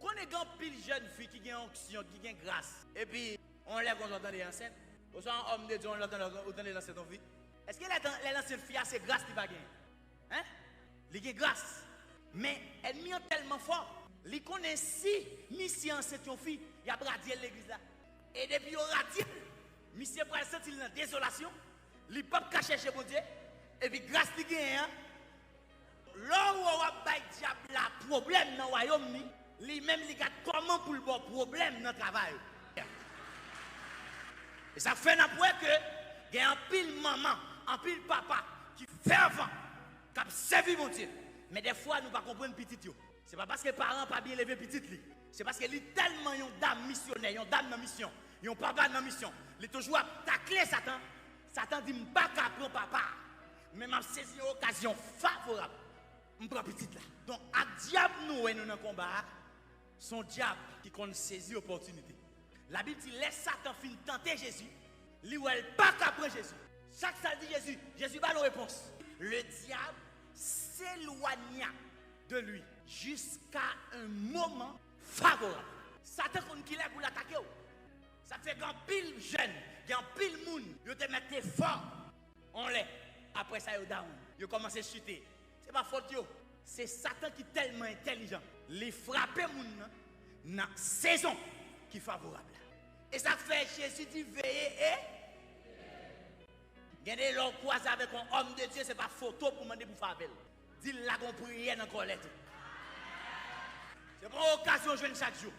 Qu'on est grand pile jeune fille qui a onction, qui a grâce. Et puis, on lève quand on entend les enceintes. Au soit un homme de Dieu, on entend les enceintes en vie. Est-ce que les anciennes filles, c'est grâce qui va gagner? Hein? Il a grâce. Mais elle m'y tellement fort. Il connaît si mission c'est une fille, il a radié l'église là. Et depuis qu'il a radié, monsieur va sentir une désolation. Il ne peut pas chercher mon Dieu. Et puis grâce qui gagne, là où on va battre diable la problème dans le royaume, lui-même il a comment pour le bon problème dans le travail. Et ça fait n'importe que il y a un pile maman, un pile papa qui fait avant, qui a servi mon Dieu. Mais des fois nous ne comprenons pas petit. Ce n'est pas parce que les parents n'ont pas bien élevé petit. C'est parce qu'il est tellement une dame missionnaire, une dame dans mission, un papa dans mission. Il est toujours à tacler Satan. Satan dit, je ne peux pas prendre papa. Mais je saisi une occasion favorable. Je prends petit là. Donc, à diable nous, dans le combat, son diable qui compte saisir l'opportunité. La Bible dit, laisse Satan fin tenter Jésus. Lui ou elle pas prendre Jésus. Chaque fois dit Jésus, Jésus va la réponse. Le diable s'éloigna de lui jusqu'à un moment favorable. Satan compte qu'il est pour l'attaquer. Ça fait qu'un pile jeune, qu'un pile moun, il te mette fort. On l'est. Après ça, il down. Il commence à chuter. Ce n'est pas faute. C'est Satan qui est tellement intelligent. Il frappe moun dans la saison qui est favorable. Et ça fait Jésus dit veiller et. Gardez l'homme croisé avec un homme de Dieu, ce n'est pas photo pour demander pour faire appel. Dis-le là qu'on prière dans la colère. C'est pas une occasion de jouer chaque jour.